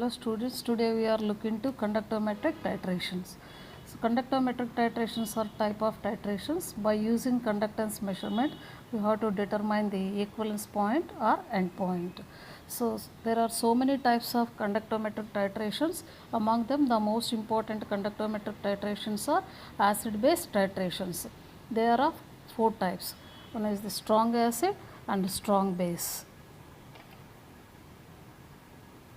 Hello students, today we are looking to conductometric titrations. So conductometric titrations are type of titrations. By using conductance measurement, we have to determine the equivalence point or end point. So there are so many types of conductometric titrations. Among them, the most important conductometric titrations are acid-base titrations. There are of four types. One is the strong acid and strong base.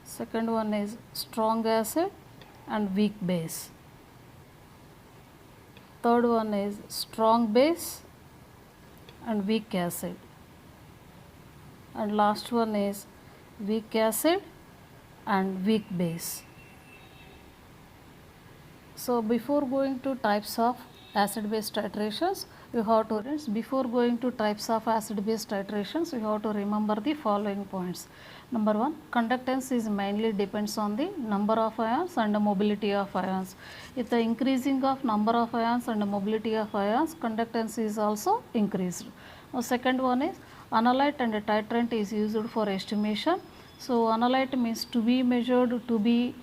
Second one is strong acid and weak base. Third one is strong base and weak acid. And last one is weak acid and weak base. So before going to types of acid base titrations, you have to before going to types of acid base titrations, you have to remember the following points. Number one, conductance is mainly depends on the number of ions and the mobility of ions. With the increasing of number of ions and the mobility of ions, conductance is also increased. Now second one is analyte and titrant is used for estimation. So analyte means to be measured, to be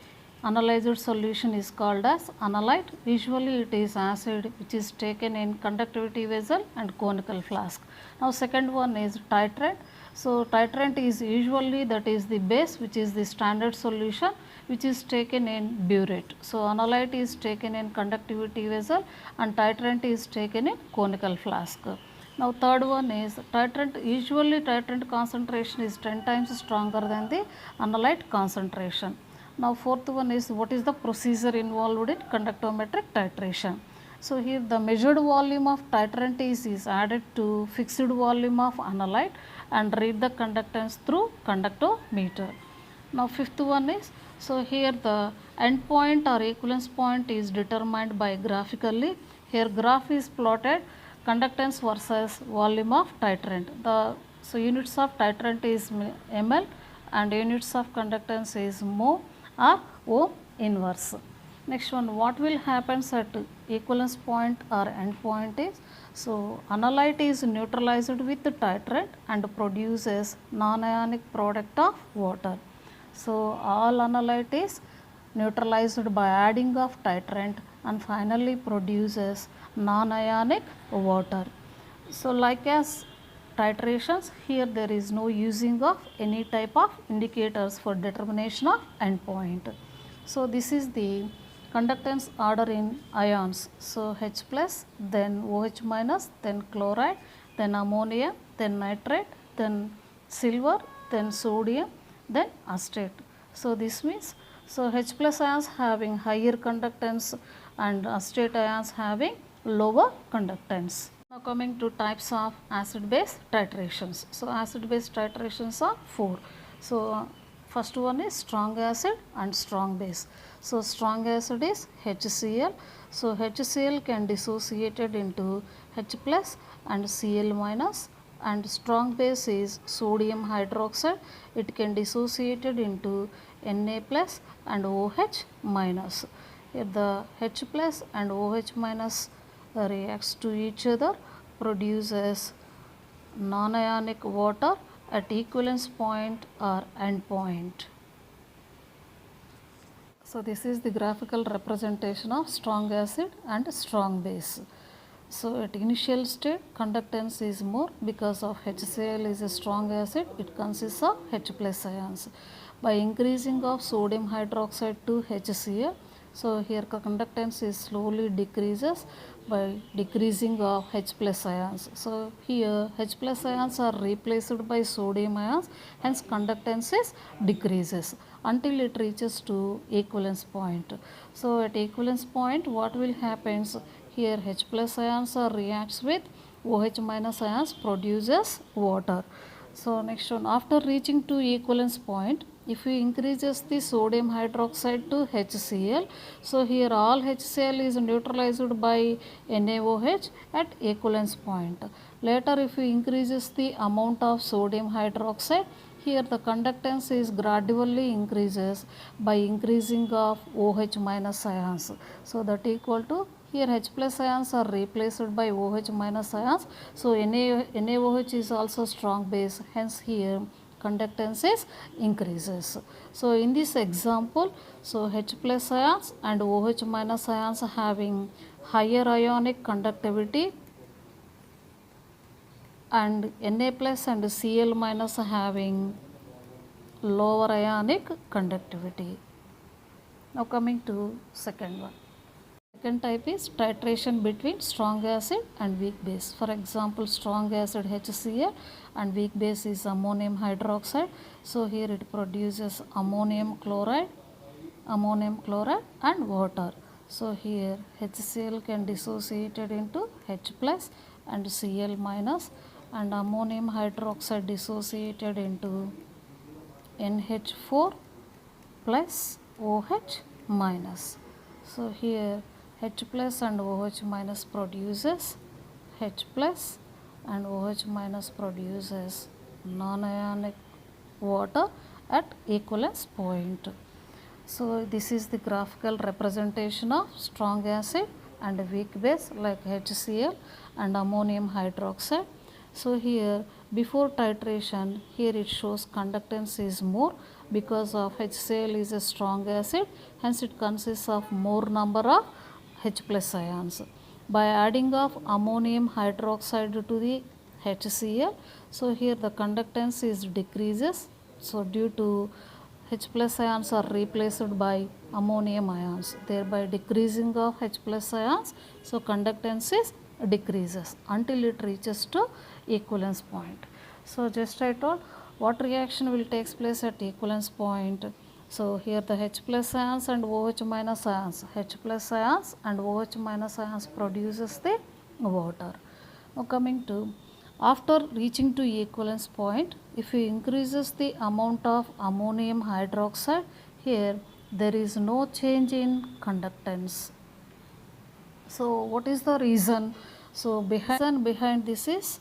analyzed solution is called as analyte. Usually it is acid which is taken in conductivity vessel and conical flask. Now second one is titrant. So titrant is usually that is the base which is the standard solution which is taken in burette. So analyte is taken in conductivity vessel and titrant is taken in conical flask. Now third one is titrant. Usually titrant concentration is 10 times stronger than the analyte concentration. Now fourth one is what is the procedure involved in conductometric titration. So here the measured volume of titrant is added to fixed volume of analyte and read the conductance through conductometer. Now fifth one is, so here the end point or equivalence point is determined by graphically. Here graph is plotted conductance versus volume of titrant. So units of titrant is ml and units of conductance is mho or ohm inverse. Next one, what will happen at equivalence point or end point is, so analyte is neutralized with titrant and produces non-ionic product of water. So all analyte is neutralized by adding of titrant and finally produces non-ionic water. So like as titrations, here there is no using of any type of indicators for determination of endpoint. So this is the conductance order in ions. So H plus, then OH minus, then chloride, then ammonia, then nitrate, then silver, then sodium, then acetate. So this means, so H plus ions having higher conductance and acetate ions having lower conductance. Now coming to types of acid base titrations. So acid base titrations are four. So first one is strong acid and strong base. So strong acid is HCl. So HCl can dissociated into H plus and Cl minus, and strong base is sodium hydroxide. It can dissociated into Na plus and OH minus. Here the H plus and OH minus reacts to each other, produces non-ionic water at equivalence point or end point. So this is the graphical representation of strong acid and strong base. So at initial state, conductance is more because of HCl is a strong acid, it consists of H plus ions. By increasing of sodium hydroxide to HCl, so here conductance is slowly decreases by decreasing of H plus ions. So here H plus ions are replaced by sodium ions, hence conductance is decreases until it reaches to equivalence point. So at equivalence point, what will happen? Here H plus ions are reacts with OH minus ions, produces water. So next one, after reaching to equivalence point, if we increases the sodium hydroxide to HCl, so here all HCl is neutralized by NaOH at equivalence point. Later if we increases the amount of sodium hydroxide, here the conductance is gradually increases by increasing of OH minus ions. So that equal to, here H plus ions are replaced by OH minus ions. So NaOH is also strong base, hence here conductance is increases. So in this example, so H plus ions and OH minus ions having higher ionic conductivity and Na plus and Cl minus having lower ionic conductivity. Now coming to second one. Second type is titration between strong acid and weak base. For example, strong acid HCl and weak base is ammonium hydroxide. So here it produces ammonium chloride and water. So here HCl can dissociated into H plus and Cl minus, and ammonium hydroxide dissociated into NH4 plus OH minus. So here H plus and OH minus produces H plus and OH minus produces non-ionic water at equivalence point. So this is the graphical representation of strong acid and weak base like HCl and ammonium hydroxide. So here before titration, here it shows conductance is more because of HCl is a strong acid, hence it consists of more number of H plus ions. By adding of ammonium hydroxide to the HCl, so here the conductance is decreases. So due to H plus ions are replaced by ammonium ions, thereby decreasing of H plus ions. So conductance is decreases until it reaches to equivalence point. So just I told what reaction will takes place at equivalence point. So here the H plus ions and OH minus ions, H plus ions and OH minus ions produces the water. Now coming to after reaching to equivalence point, if you increases the amount of ammonium hydroxide, here there is no change in conductance. So what is the reason? So behind this is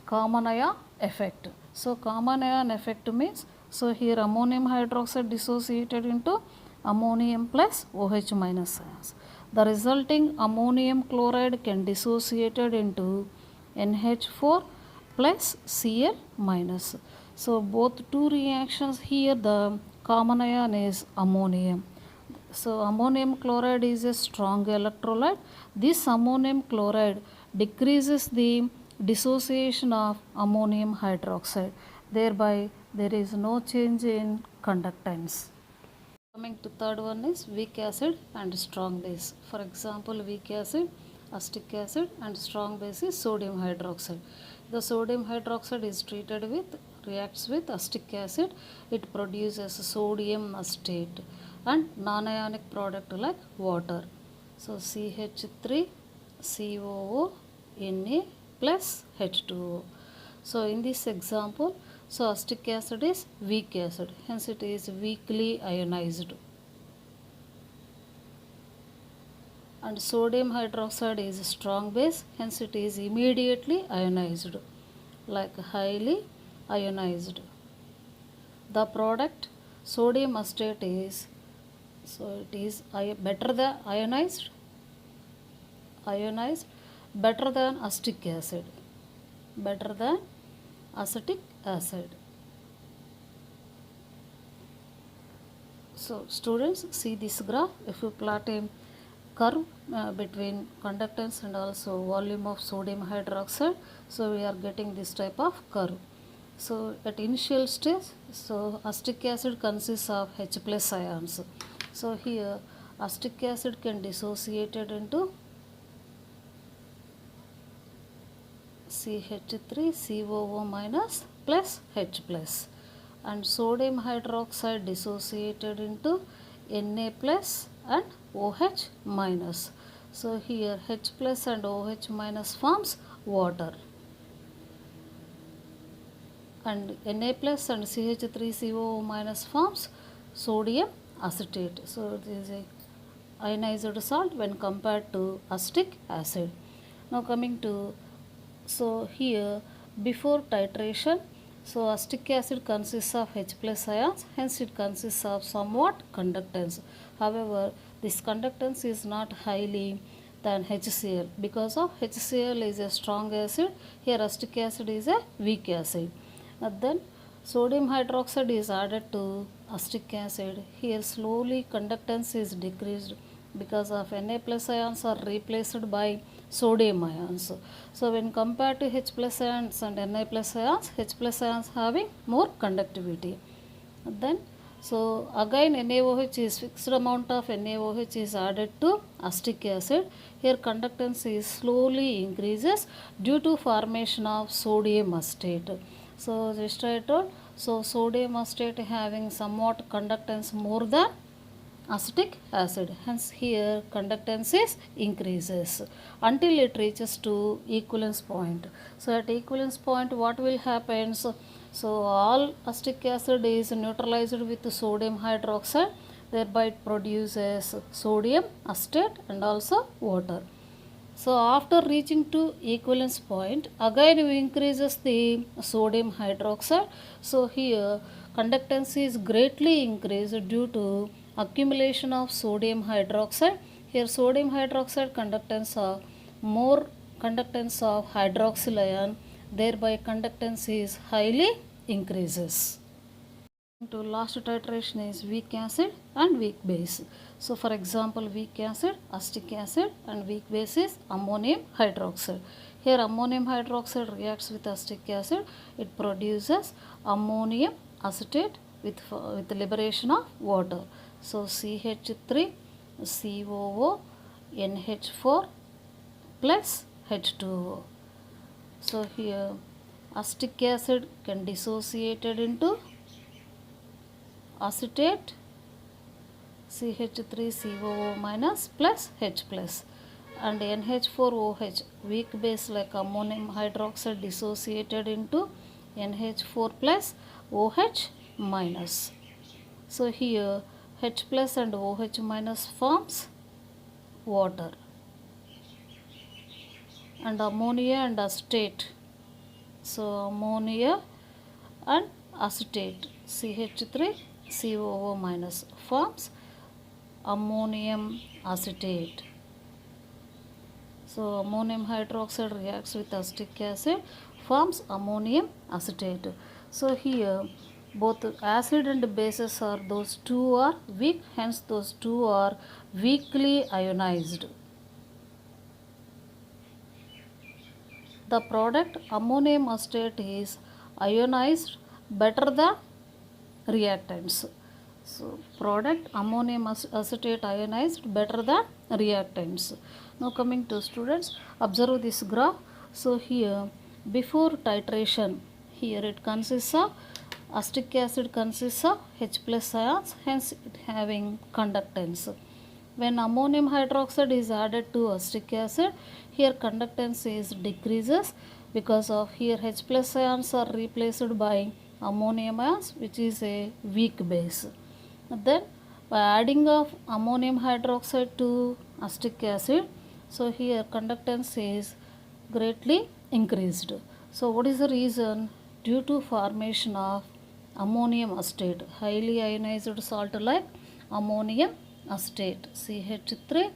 common ion effect. So common ion effect means, so here ammonium hydroxide dissociated into ammonium plus OH minus ions. The resulting ammonium chloride can dissociated into NH4 plus Cl minus. So both two reactions, here the common ion is ammonium. So ammonium chloride is a strong electrolyte. This ammonium chloride decreases the dissociation of ammonium hydroxide. Thereby there is no change in conductance. Coming to third one is weak acid and strong base. For example, weak acid, acetic acid and strong base is sodium hydroxide. The sodium hydroxide is treated with, reacts with acetic acid. It produces sodium acetate and non-ionic product like water. So CH3 COO Na plus H2O. So in this example, so acetic acid is weak acid, hence it is weakly ionized, and sodium hydroxide is a strong base, hence it is immediately ionized, like highly ionized. The product sodium acetate is, so it is better than ionized better than acetic acid, better than acetic acid. So students, see this graph. If you plot a curve between conductance and also volume of sodium hydroxide, so we are getting this type of curve. So at initial stage, so acetic acid consists of H plus ions. So here acetic acid can dissociated into CH3COO minus plus H plus, and sodium hydroxide dissociated into Na plus and OH minus. So here H plus and OH minus forms water, and Na plus and CH3COO minus forms sodium acetate. So it is a ionized salt when compared to acetic acid. Now coming to, so here before titration, so acetic acid consists of H plus ions, hence it consists of somewhat conductance. However, this conductance is not highly than HCl because of HCl is a strong acid, here acetic acid is a weak acid. And then Sodium hydroxide is added to acetic acid. Here slowly conductance is decreased because of Na plus ions are replaced by sodium ions. So when compared to H plus ions and Na plus ions, H plus ions having more conductivity. Then so again NaOH is fixed amount of NaOH is added to acetic acid. Here conductance is slowly increases due to formation of sodium acetate. So just I told, so sodium acetate having somewhat conductance more than acetic acid, hence here conductance is increases until it reaches to equivalence point. So at equivalence point what will happen? So all acetic acid is neutralized with sodium hydroxide, thereby it produces sodium acetate and also water. So after reaching to equivalence point, again we increases the sodium hydroxide. So here conductance is greatly increased due to accumulation of sodium hydroxide. Here sodium hydroxide conductance of more conductance of hydroxyl ion, thereby conductance is highly increases. To last titration is weak acid and weak base. So for example, weak acid, acetic acid, and weak base is ammonium hydroxide. Here ammonium hydroxide reacts with acetic acid, it produces ammonium acetate with liberation of water. So CH3 COO NH4 plus H2O. So here acetic acid can dissociated into acetate CH3COO minus plus H plus, and NH4OH weak base like ammonium hydroxide dissociated into NH4 plus OH minus. So here H plus and OH minus forms water, and ammonia and acetate. So ammonia and acetate CH3 COO minus forms ammonium acetate. So ammonium hydroxide reacts with acetic acid, forms ammonium acetate. So here both acid and bases are, those two are weak, hence those two are weakly ionized. The product ammonium acetate is ionized better than reactants. So product ammonium acetate ionized better than reactants. Now coming to students, observe this graph. So here before titration, here it consists of acetic acid consists of H plus ions, hence it having conductance. When ammonium hydroxide is added to acetic acid, here conductance is decreases because of here H plus ions are replaced by ammonium ions, which is a weak base. Then by adding of ammonium hydroxide to acetic acid, so here conductance is greatly increased. So what is the reason? Due to formation of ammonium acetate, highly ionized salt like ammonium acetate CH3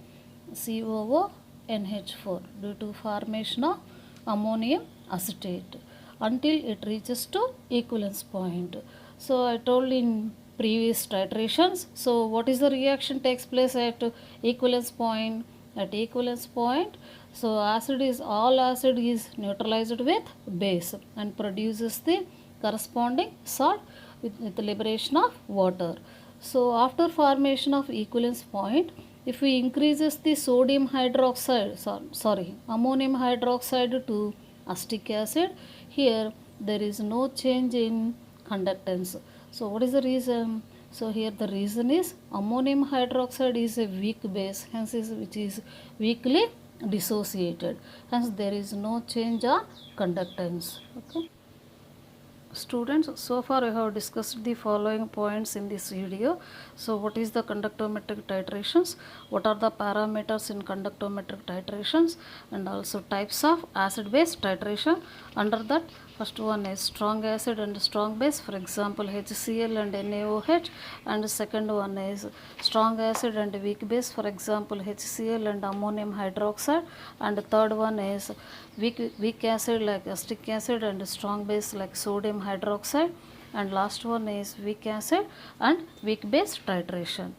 COO NH4, due to formation of ammonium acetate until it reaches to equivalence point. So I told in previous titrations, so what is the reaction takes place at equivalence point? At equivalence point, so acid is, all acid is neutralized with base and produces the corresponding salt with the liberation of water. So after formation of equivalence point, if we increases the sodium hydroxide, ammonium hydroxide to acetic acid, here there is no change in conductance. So what is the reason? So here the reason is ammonium hydroxide is a weak base, hence which is weakly dissociated, hence there is no change on conductance. Okay. Students, so far we have discussed the following points in this video. So what is the conductometric titrations, what are the parameters in conductometric titrations, and also types of acid base titration. Under that, first one is strong acid and strong base, for example HCl and NaOH, and second one is strong acid and weak base, for example HCl and ammonium hydroxide, and third one is weak acid like acetic acid and strong base like sodium hydroxide, and last one is weak acid and weak base titration.